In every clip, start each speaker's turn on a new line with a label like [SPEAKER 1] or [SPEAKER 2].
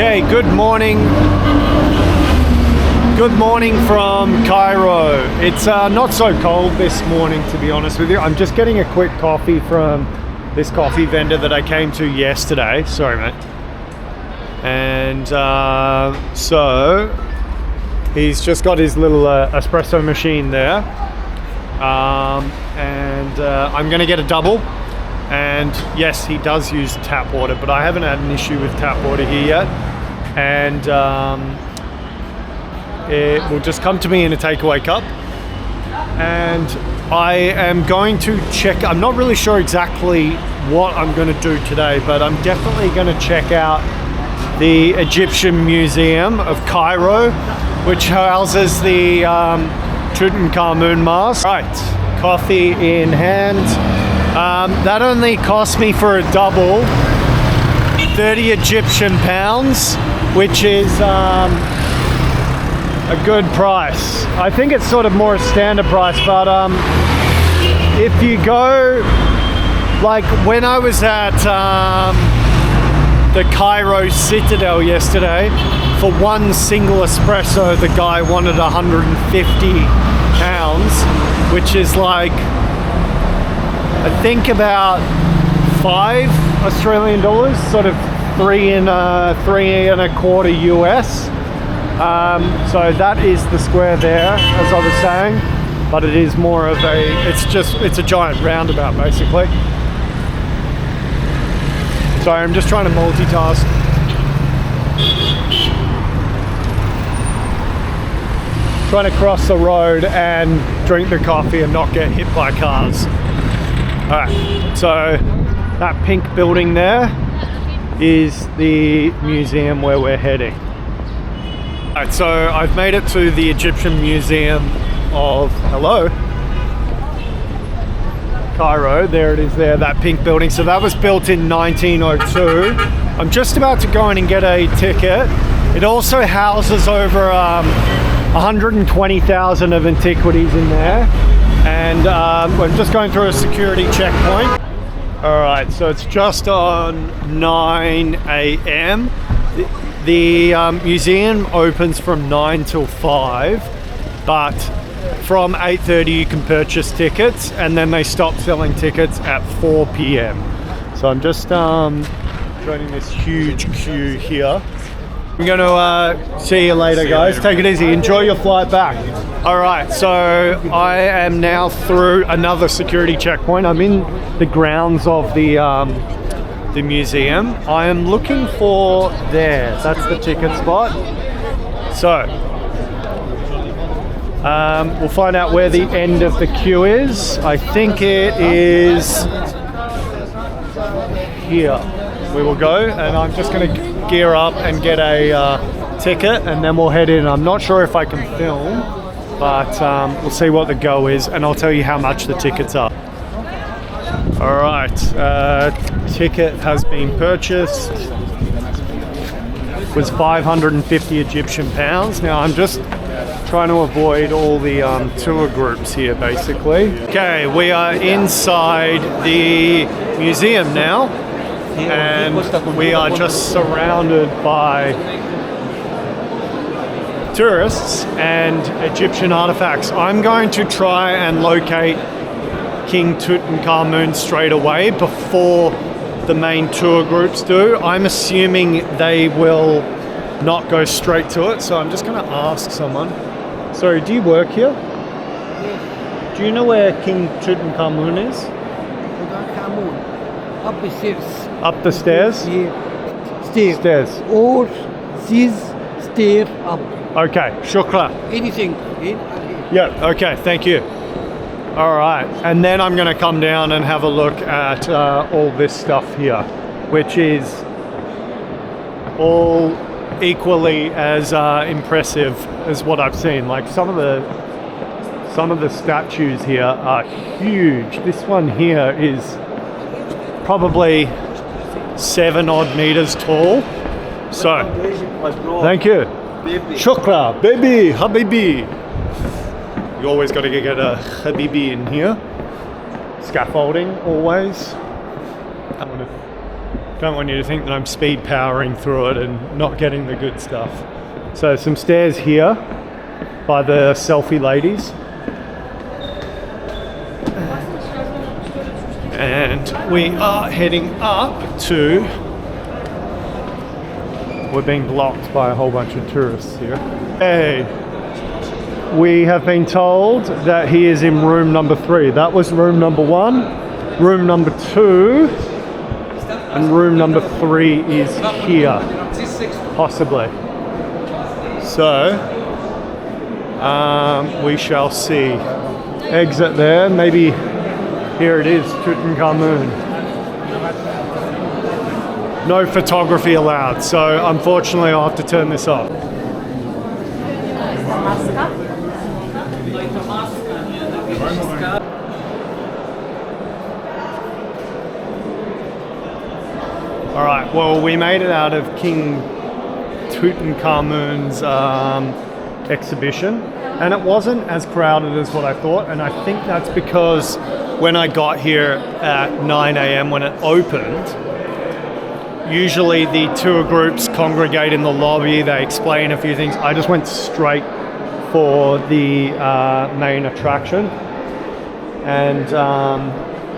[SPEAKER 1] Okay, good morning. Good morning from Cairo. It's not so cold this morning, to be honest with you. I'm just getting a quick coffee from this coffee vendor that I came to yesterday. Sorry, mate. And so he's just got his little espresso machine there. And I'm going to get a double. And yes, he does use tap water, but I haven't had an issue with tap water here yet. And it will just come to me in a takeaway cup. And I am going to check, I'm not really sure exactly what I'm going to do today, but I'm definitely going to check out the Egyptian Museum of Cairo, which houses the Tutankhamun mask. Right, coffee in hand. That only cost me for a double 30 Egyptian pounds, which is a good price. I think it's sort of more a standard price, but if you go, like when I was at the Cairo Citadel yesterday, for one single espresso the guy wanted 150 pounds, which is like, I think about $5 Australian, sort of three and a quarter US. So that is the square there, as I was saying, but it is more of it's a giant roundabout basically. Sorry, I'm just trying to multitask. Trying to cross the road and drink the coffee and not get hit by cars. Alright, so that pink building there is the museum where we're heading. Alright, so I've made it to the Egyptian Museum of Cairo. There it is there, that pink building. So that was built in 1902. I'm just about to go in and get a ticket. It also houses over 120,000 of antiquities in there. And we're just going through a security checkpoint. Alright, so it's just on 9 a.m. The museum opens from 9 till 5, but from 8:30 you can purchase tickets, and then they stop selling tickets at 4 p.m. So I'm just joining this huge queue here. I'm going to see you later, guys. Take it easy. Enjoy your flight back. All right, so I am now through another security checkpoint. I'm in the grounds of the museum. I am looking for there. That's the ticket spot. So we'll find out where the end of the queue is. I think it is here. We will go, and I'm just going to gear up and get a ticket, and then we'll head in. I'm not sure if I can film, but we'll see what the go is, and I'll tell you how much the tickets are. All right, ticket has been purchased. It was 550 Egyptian pounds. Now I'm just trying to avoid all the tour groups here, basically. Okay, we are inside the museum now. And we are just surrounded by tourists and Egyptian artifacts. I'm going to try and locate King Tutankhamun straight away before the main tour groups do. I'm assuming they will not go straight to it, so I'm just going to ask someone. Sorry, do you work here?
[SPEAKER 2] Yes.
[SPEAKER 1] Do you know where King Tutankhamun is?
[SPEAKER 2] Tutankhamun. Up the stairs.
[SPEAKER 1] Up the stairs?
[SPEAKER 2] Yeah. Stairs.
[SPEAKER 1] Stairs.
[SPEAKER 2] Or this stair up.
[SPEAKER 1] Okay, shukran.
[SPEAKER 2] Anything.
[SPEAKER 1] Yeah, okay, thank you. All right, and then I'm gonna come down and have a look at all this stuff here, which is all equally as impressive as what I've seen. Like some of the statues here are huge. This one here is probably 7 odd meters tall. So, thank you. Shukra, baby, habibi. You always got to get a habibi in here. Scaffolding, always. Don't want you to think that I'm speed powering through it and not getting the good stuff. So some stairs here by the selfie ladies. And we are heading up to... We're being blocked by a whole bunch of tourists here. Hey, we have been told that he is in room number 3. That was room number 1, room number 2, and room number 3 is here, possibly. So, we shall see. Exit there, maybe here it is, Tutankhamun. No photography allowed, so unfortunately I'll have to turn this off. Alright, well we made it out of King Tutankhamun's exhibition, and it wasn't as crowded as what I thought, and I think that's because when I got here at 9 a.m. when it opened, usually the tour groups congregate in the lobby, they explain a few things. I just went straight for the main attraction. And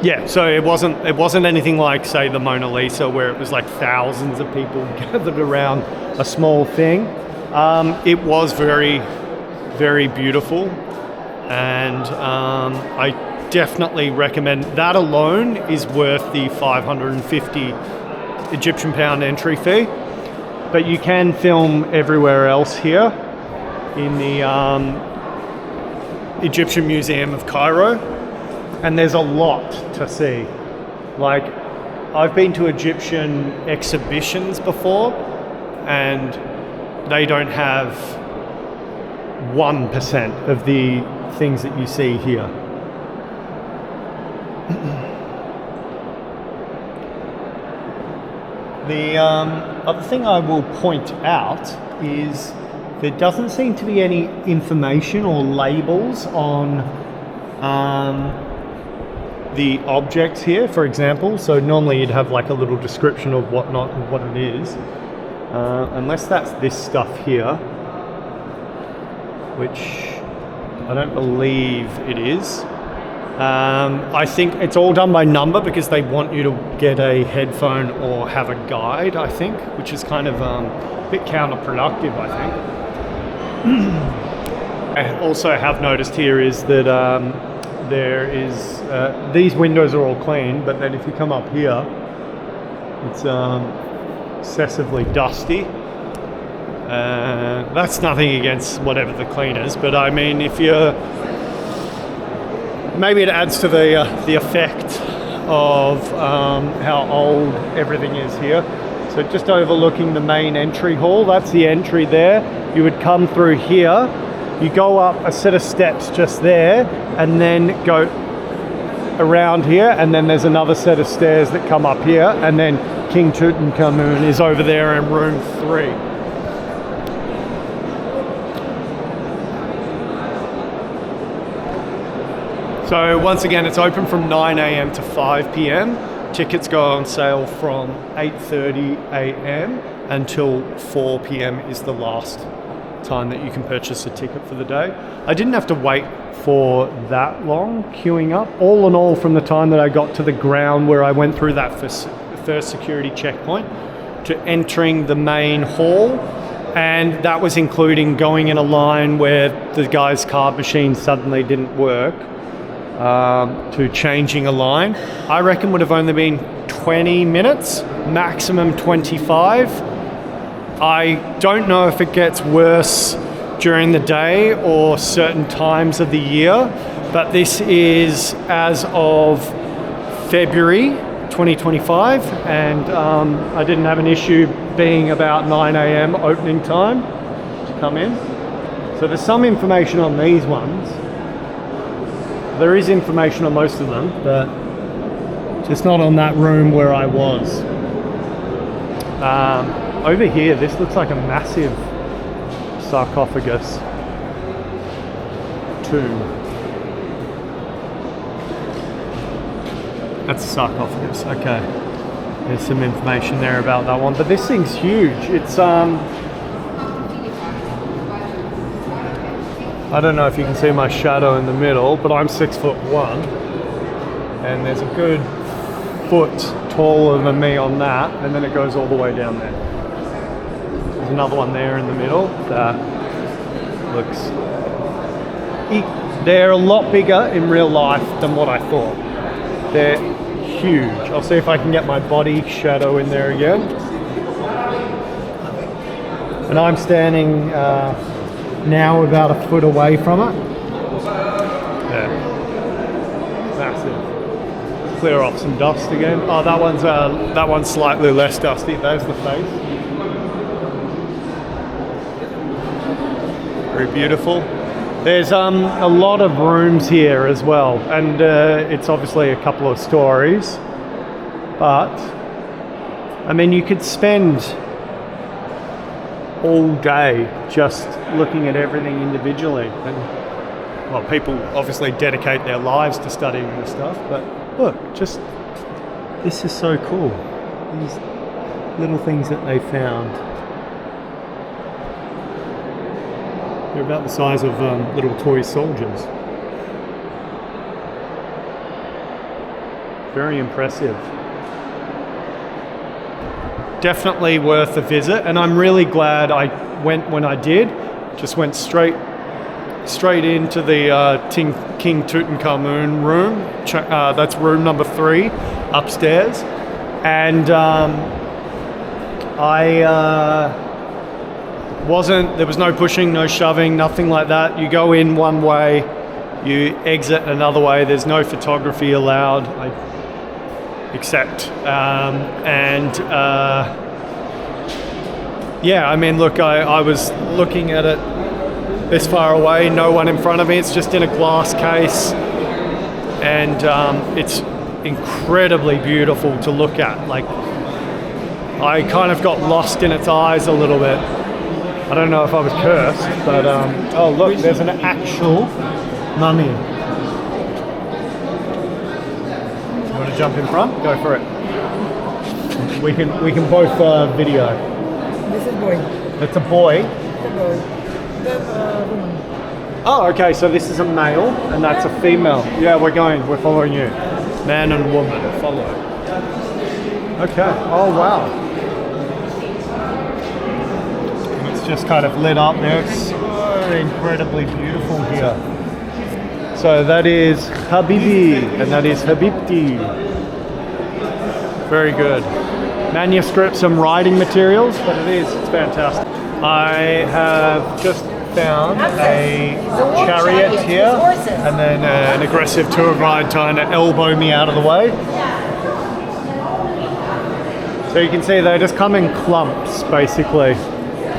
[SPEAKER 1] yeah, so it wasn't anything like, say, the Mona Lisa, where it was like thousands of people gathered around a small thing. It was very, very beautiful. And I definitely recommend that. Alone is worth the 550 Egyptian pound entry fee, but you can film everywhere else here in the Egyptian Museum of Cairo, and there's a lot to see. Like, I've been to Egyptian exhibitions before and they don't have 1% of the things that you see here. The other thing I will point out is there doesn't seem to be any information or labels on the objects here, for example. So normally you'd have like a little description of what it is, unless that's this stuff here, which I don't believe it is. I think it's all done by number because they want you to get a headphone or have a guide, I think, which is kind of a bit counterproductive, I think. I also have noticed here is that there is, these windows are all clean, but then if you come up here, it's excessively dusty. That's nothing against whatever the cleaners, but I mean, if you're... Maybe it adds to the effect of how old everything is here. So just overlooking the main entry hall, that's the entry there. You would come through here, you go up a set of steps just there, and then go around here, and then there's another set of stairs that come up here, and then King Tutankhamun is over there in room 3. So once again, it's open from 9 a.m. to 5 p.m. Tickets go on sale from 8:30 a.m. until 4 p.m. is the last time that you can purchase a ticket for the day. I didn't have to wait for that long queuing up. All in all, from the time that I got to the ground where I went through that first security checkpoint to entering the main hall, and that was including going in a line where the guy's card machine suddenly didn't work, to changing a line, I reckon would have only been 20 minutes, maximum 25. I don't know if it gets worse during the day or certain times of the year, but this is as of February 2025, and I didn't have an issue being about 9 a.m. opening time to come in. So there's some information on these ones. There is information on most of them, but just not on that room where I was. Over here, this looks like a massive sarcophagus tomb. That's a sarcophagus, okay. There's some information there about that one, but this thing's huge. It's I don't know if you can see my shadow in the middle, but I'm 6'1", and there's a good foot taller than me on that, and then it goes all the way down there. There's another one there in the middle that looks... They're a lot bigger in real life than what I thought. They're huge. I'll see if I can get my body shadow in there again. And I'm standing now about a foot away from it. Yeah. Massive. Clear off some dust again. Oh, that one's slightly less dusty. There's the face. Very beautiful. There's a lot of rooms here as well, and it's obviously a couple of stories, but I mean, you could spend all day just looking at everything individually. And well, people obviously dedicate their lives to studying this stuff, but look, just this is so cool. These little things that they found. They're about the size of little toy soldiers. Very impressive. Definitely worth a visit, and I'm really glad I went when I did. Just went straight into the King Tutankhamun room. That's room number 3 upstairs, and there was no pushing, no shoving, nothing like that. You go in one way, you exit another way. There's no photography allowed, yeah, I mean, look, I was looking at it this far away, no one in front of me. It's just in a glass case, and it's incredibly beautiful to look at. Like, I kind of got lost in its eyes a little bit. I don't know if I was cursed, but oh look, there's an actual mummy. You want to jump in front? Go for it. We can both video.
[SPEAKER 2] This is boy.
[SPEAKER 1] That's a boy.
[SPEAKER 2] Woman.
[SPEAKER 1] Oh, okay. So this is a male, and that's a female. Yeah, we're following you. Man and woman, follow. Okay. Oh wow. Just kind of lit up there. It's so incredibly beautiful here. So that is Habibi and that is Habibti. Very good. Manuscripts and writing materials, but it's fantastic. I have just found a chariot here, and then an aggressive tour guide trying to elbow me out of the way. So you can see they just come in clumps, basically.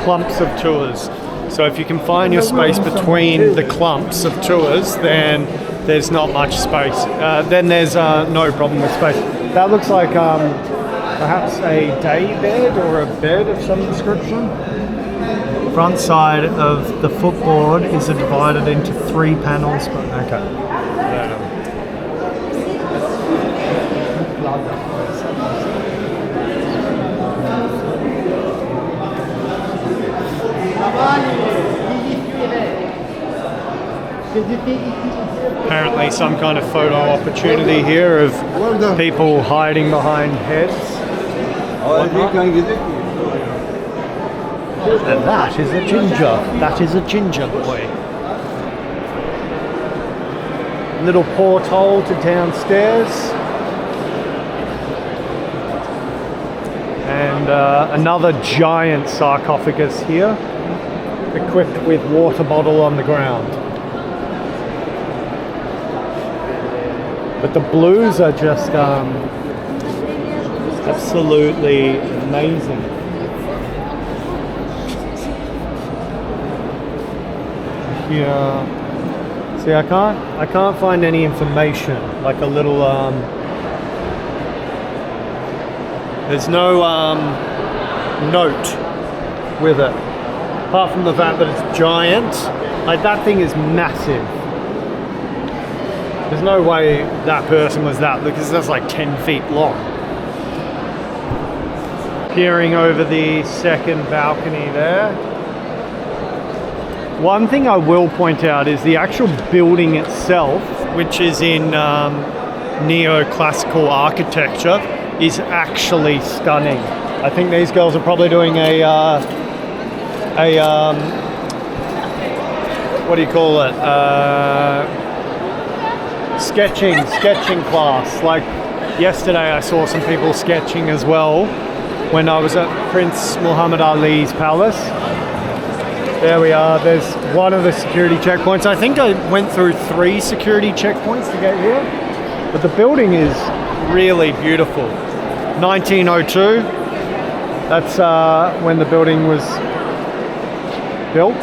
[SPEAKER 1] Clumps of tours. So if you can find your space between the clumps of tours, then there's not much space. Then there's no problem with space. That looks like perhaps a day bed or a bed of some description. Front side of the footboard is divided into 3 panels. Okay. Apparently some kind of photo opportunity here of people hiding behind heads. And that is a ginger. That is a ginger boy. Little porthole to downstairs. And another giant sarcophagus here, equipped with water bottle on the ground. But the blues are just absolutely amazing. Yeah. See, I can't find any information, like a little there's no note with it, apart from the fact that it's giant. Like, that thing is massive. There's no way that person was that, because that's like 10 feet long. peering over the second balcony there. One thing I will point out is the actual building itself, which is in neoclassical architecture, is actually stunning. I think these girls are probably doing a what do you call it? Sketching class. Like yesterday, I saw some people sketching as well when I was at Prince Muhammad Ali's palace. There we are. There's one of the security checkpoints. I think I went through 3 security checkpoints to get here, but the building is really beautiful. 1902. That's when the building was built.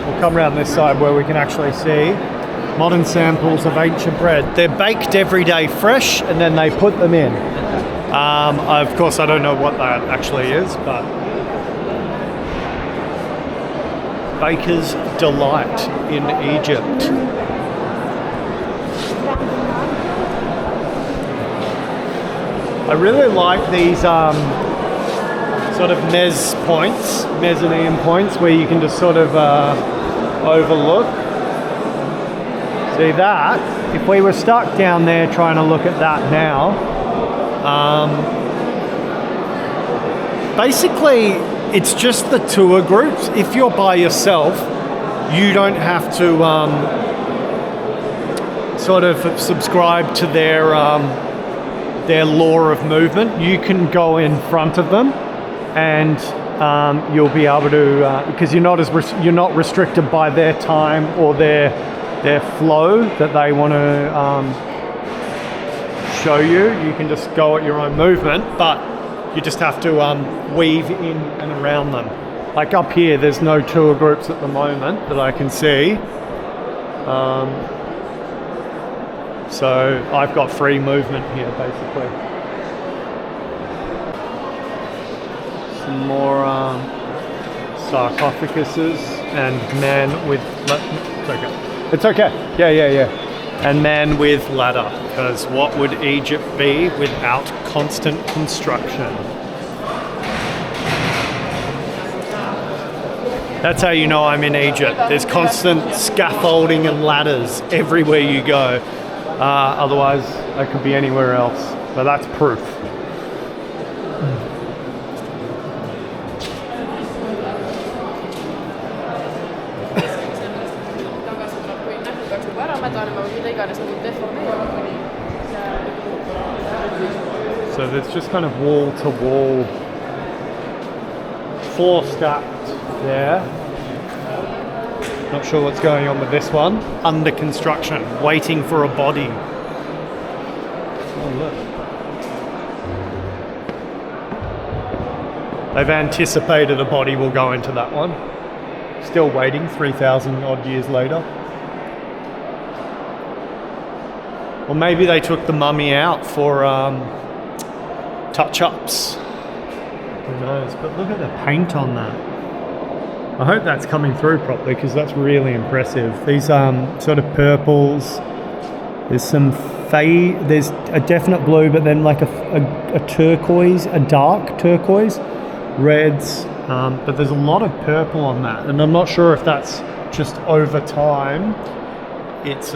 [SPEAKER 1] We'll come around this side where we can actually see modern samples of ancient bread. They're baked every day fresh, and then they put them in. Of course, I don't know what that actually is, but Baker's Delight in Egypt. I really like these sort of mezzanine points where you can just sort of overlook. See that? If we were stuck down there trying to look at that now, basically it's just the tour groups. If you're by yourself, you don't have to sort of subscribe to their law of movement. You can go in front of them, and you'll be able to, because you're not restricted by their time or their flow that they want to show you. You can just go at your own movement, but you just have to weave in and around them. Like up here, there's no tour groups at the moment that I can see. So I've got free movement here, basically. Some more sarcophaguses and man with... It's okay. Yeah. And man with ladder, because what would Egypt be without constant construction? That's how you know I'm in Egypt. There's constant scaffolding and ladders everywhere you go. Otherwise, I could be anywhere else. But that's proof. So there's just kind of wall-to-wall, 4 stacked there. Not sure what's going on with this one. Under construction, waiting for a body. Oh, look. They've anticipated a body will go into that one. Still waiting 3,000 odd years later. Or maybe they took the mummy out for touch-ups. Who knows? But look at the paint on that. I hope that's coming through properly, because that's really impressive. These sort of purples. There's some there's a definite blue, but then like a turquoise, a dark turquoise, reds. But there's a lot of purple on that, and I'm not sure if that's just over time it's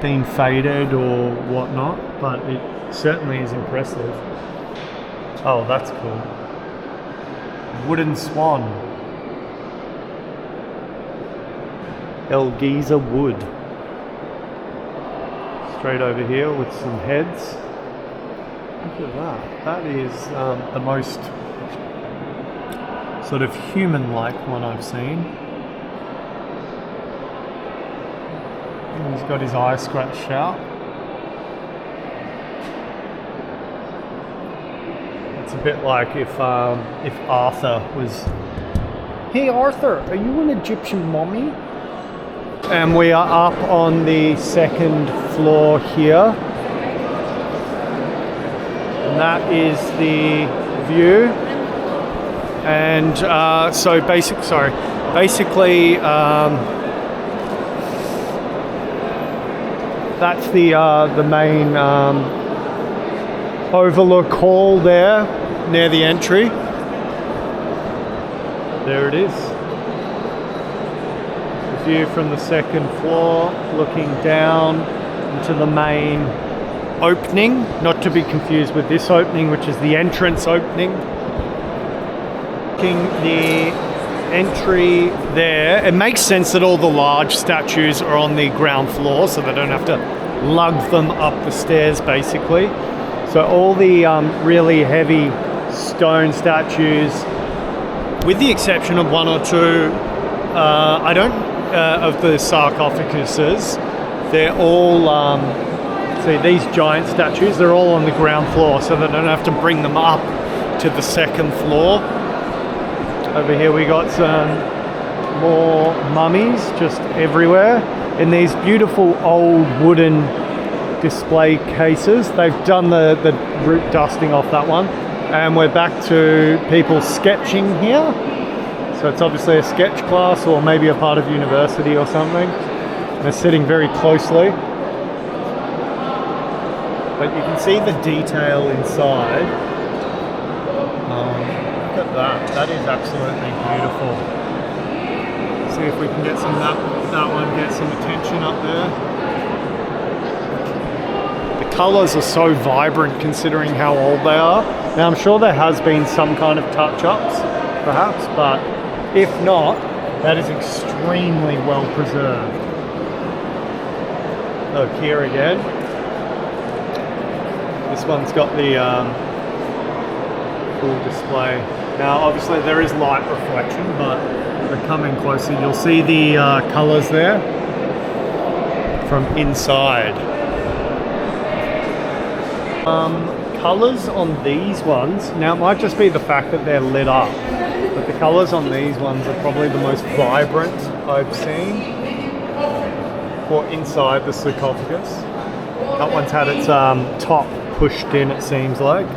[SPEAKER 1] been faded or whatnot, but it certainly is impressive. Oh, that's cool. Wooden swan. El Giza wood. Straight over here with some heads. Look at that. That is the most sort of human-like one I've seen. And he's got his eye scratched out. It's a bit like if Arthur was... Hey Arthur, are you an Egyptian mummy? And we are up on the 2nd floor here. And that is the view. And so basically that's the main overlook hall there near the entry. There it is. The view from the second floor, looking down into the main opening, not to be confused with this opening, which is the entrance opening. The entry there, it makes sense that all the large statues are on the ground floor so they don't have to lug them up the stairs basically. So all the really heavy stone statues, with the exception of one or two, of the sarcophaguses, they're all, see these giant statues, they're all on the ground floor so they don't have to bring them up to the second floor. Over here we got some more mummies just everywhere in these beautiful old wooden display cases. They've done the root dusting off that one, and we're back to people sketching here. So it's obviously a sketch class or maybe a part of university or something. They're sitting very closely. But you can see the detail inside. Look at that. That is absolutely beautiful. See if we can get some that one get some attention up there. The colours are so vibrant considering how old they are. Now I'm sure there has been some kind of touch-ups, perhaps, but if not, that is extremely well preserved. Look here again. This one's got the full display. Now obviously there is light reflection, but we're coming closer. You'll see the colours there from inside. Colours on these ones, now it might just be the fact that they're lit up, but the colours on these ones are probably the most vibrant I've seen for inside the sarcophagus. That one's had its top pushed in, it seems like.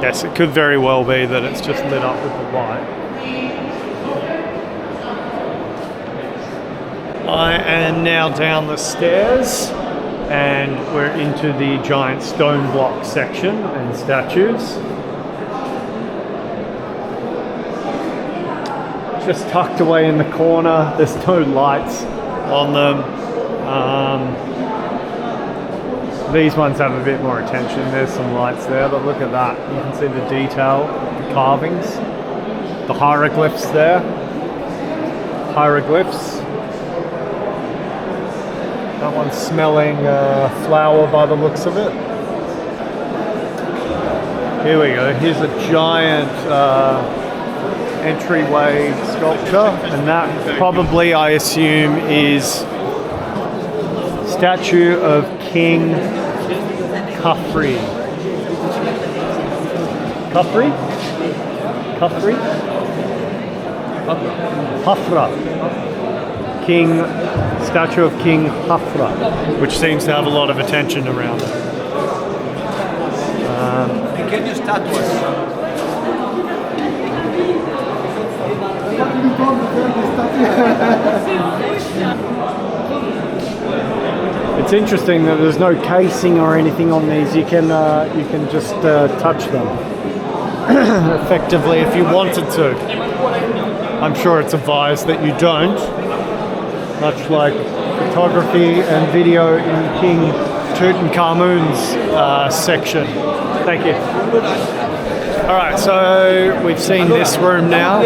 [SPEAKER 1] Yes, it could very well be that it's just lit up with the light. I am now down the stairs and we're into the giant stone block section and statues. Just tucked away in the corner, there's no lights on them. These ones have a bit more attention. There's some lights there, but look at that. You can see the detail, the carvings, the hieroglyphs there. Hieroglyphs. That one's smelling flower by the looks of it. Here we go. Here's a giant entryway sculpture, and that probably, I assume, is statue of King Khafre. Khafre? Khafre? Khafre. King, statue of King Khafre, which seems to have a lot of attention around it.
[SPEAKER 3] Pequeños estatuas.
[SPEAKER 1] It's interesting that there's no casing or anything on these. You can just touch them effectively if you wanted to. I'm sure it's advised that you don't, much like photography and video in King Tutankhamun's section. Thank you. All right, so we've seen this room now.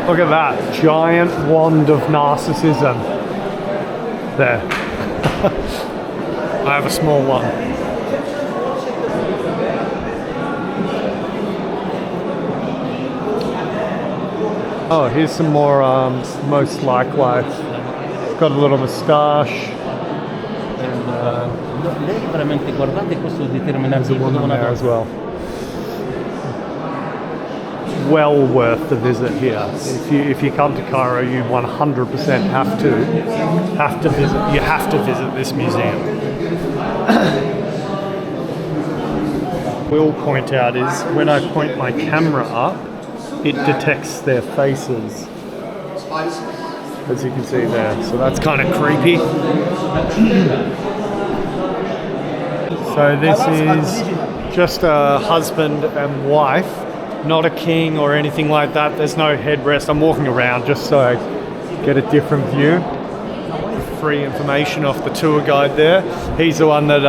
[SPEAKER 1] Look at that giant wand of Narcissism there. I have a small one. Oh, here's some more most likewise. Got a little moustache. There's a woman there as well. Well worth the visit here. If you come to Cairo, you 100% have to visit. You have to visit this museum. will point out is when I point my camera up, it detects their faces, as you can see there. So that's kind of creepy. So this is just a husband and wife, not a king or anything like that. There's no headrest. I'm walking around just so I get a different view. Free information off the tour guide there. He's the one that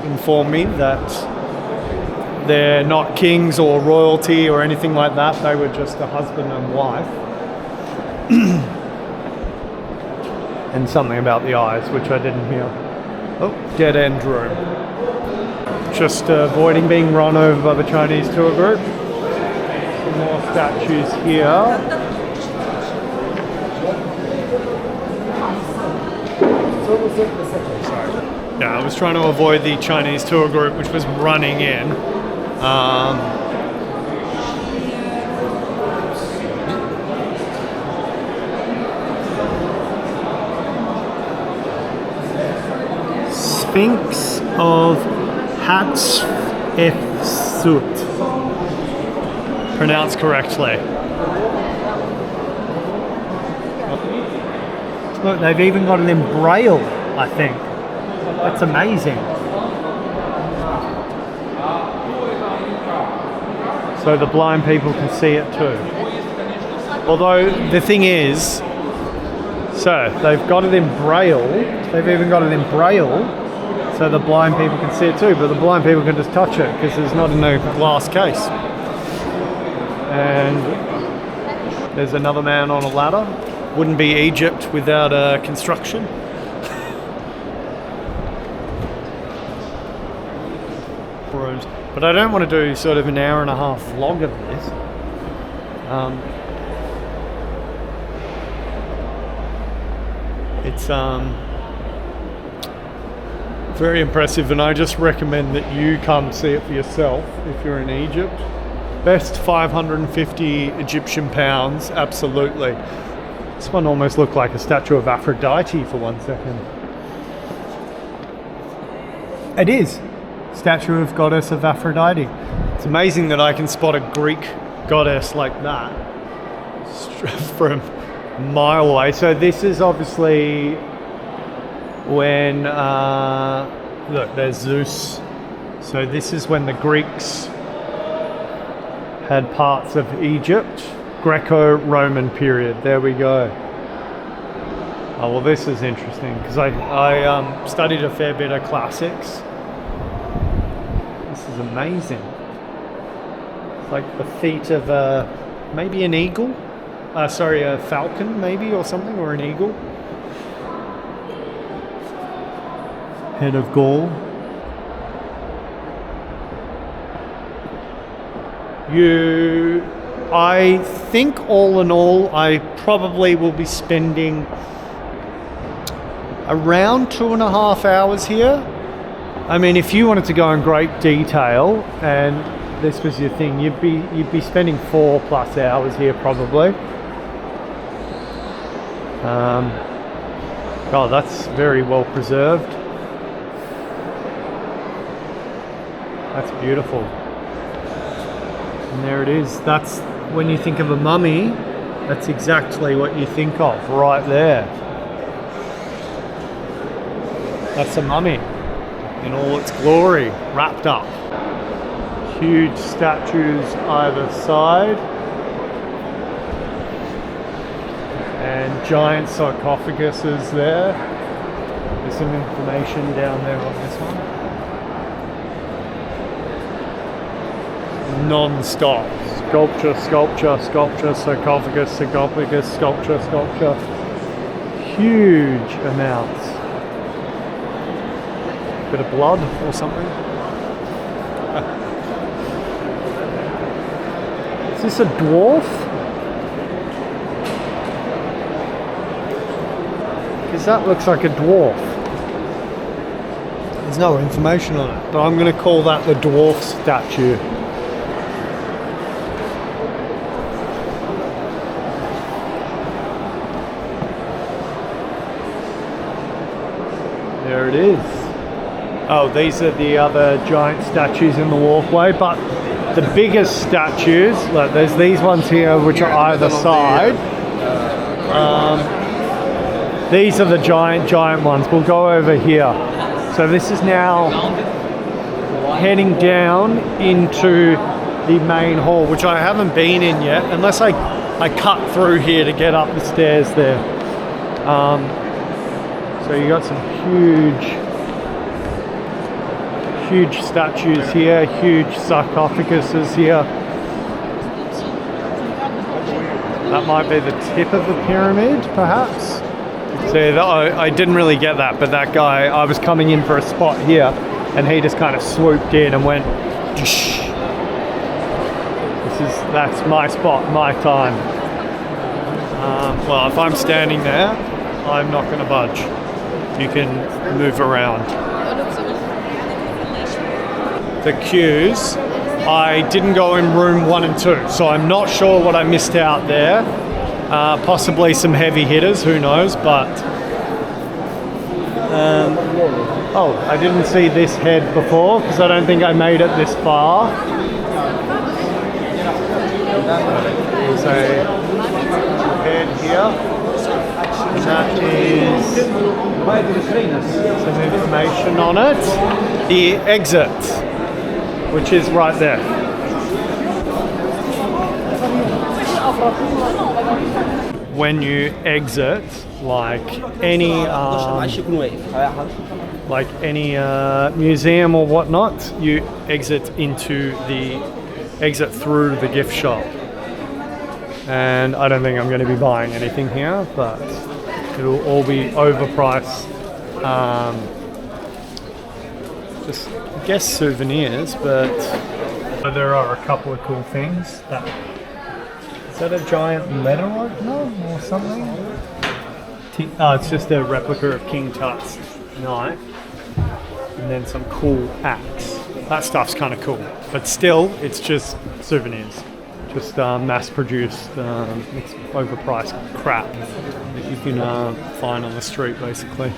[SPEAKER 1] informed me that they're not kings or royalty or anything like that. They were just a husband and wife. And something about the eyes, which I didn't hear. Oh, dead end room. Just avoiding being run over by the Chinese tour group. Some more statues here. Yeah, I was trying to avoid the Chinese tour group, which was running in. Sphinx of Hatshepsut. Pronounced correctly. Look, they've even got it in Braille, I think. That's amazing. So the blind people can see it too. Although the thing is, so they've got it in Braille. They've even got it in Braille, so the blind people can see it too. But the blind people can just touch it because it's not in a glass case. And there's another man on a ladder. Wouldn't be Egypt without construction. But I don't want to do sort of an hour and a half vlog of this. It's very impressive, and I just recommend that you come see it for yourself if you're in Egypt. Best 550 Egyptian pounds, absolutely. This one almost looked like a statue of Aphrodite for 1 second. It is. Statue of goddess of Aphrodite. It's amazing that I can spot a Greek goddess like that from a mile away. So this is obviously when, look, there's Zeus. So this is when the Greeks had parts of Egypt, Greco-Roman period. There we go. Oh, well, this is interesting because I studied a fair bit of classics. This is amazing. It's like the feet of maybe an eagle. Sorry, a falcon maybe, or something, or an eagle. Head of Gaul. I think all in all, I probably will be spending around 2.5 hours here. I mean, if you wanted to go in great detail and this was your thing, you'd be spending 4+ hours here probably. Oh, that's very well preserved. That's beautiful. And there it is. That's when you think of a mummy, that's exactly what you think of right there. That's a mummy in all its glory, wrapped up. Huge statues either side. And giant sarcophaguses there. There's some information down there on this one. Non-stop. Sculpture, sculpture, sculpture, sarcophagus, sarcophagus, sculpture, sculpture. Huge amounts. Bit of blood or something. Is this a dwarf? Because that looks like a dwarf. There's no information on it, but I'm going to call that the dwarf statue. There it is. Oh, these are the other giant statues in the walkway, but the biggest statues, look, there's these ones here which are either side. These are the giant ones. We'll go over here. So this is now heading down into the main hall, which I haven't been in yet, unless I cut through here to get up the stairs there. So you got some huge statues here, huge sarcophaguses here. That might be the tip of the pyramid, perhaps. So I didn't really get that, but that guy, I was coming in for a spot here, and he just kind of swooped in and went, Dish. That's my spot, my time. Well, if I'm standing there, I'm not going to budge. You can move around. The queues, I didn't go in room 1 and 2, so I'm not sure what I missed out there. Possibly some heavy hitters, who knows, but oh, I didn't see this head before because I don't think I made it this far. There's a head here, and that is some information on it. The exit, which is right there. When you exit, like any museum or whatnot, you exit through the gift shop. And I don't think I'm going to be buying anything here, but it'll all be overpriced. Just, I guess, souvenirs, but there are a couple of cool things. Is that a giant letter opener or something? Oh, it's just a replica of King Tut's knife. And then some cool axe. That stuff's kind of cool. But still, it's just souvenirs. Just mass-produced, it's overpriced crap that you can find on the street, basically.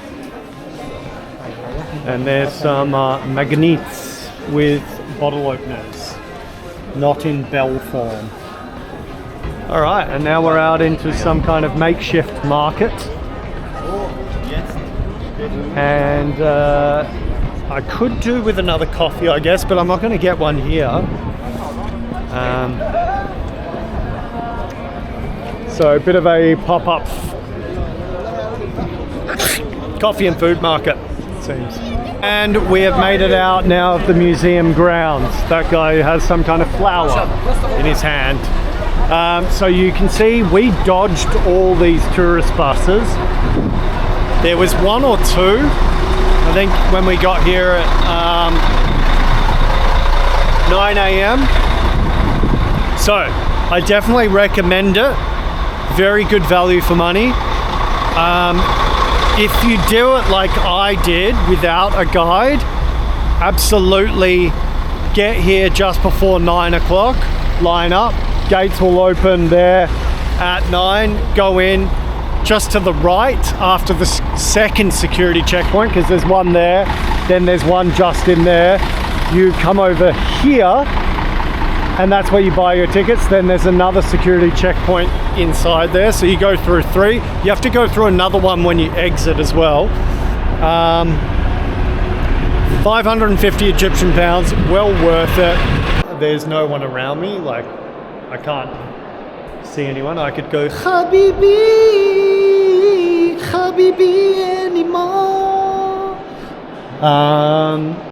[SPEAKER 1] And there's some magnets with bottle openers, not in bell form. All right, and now we're out into some kind of makeshift market. And I could do with another coffee, I guess, but I'm not going to get one here. So a bit of a pop-up coffee and food market, it seems. And we have made it out now of the museum grounds. That guy has some kind of flower in his hand. So you can see we dodged all these tourist buses. There was 1 or 2, I think, when we got here at 9 a.m. So I definitely recommend it. Very good value for money. If you do it like I did without a guide, absolutely get here just before 9 o'clock, line up, gates will open there at 9, go in just to the right after the second security checkpoint, because there's one there, then there's one just in there. You come over here and that's where you buy your tickets. Then there's another security checkpoint inside there, so you go through 3. You have to go through another one when you exit as well. 550 Egyptian pounds, well worth it. There's no one around me, like I can't see anyone. I could go Habibi anymore.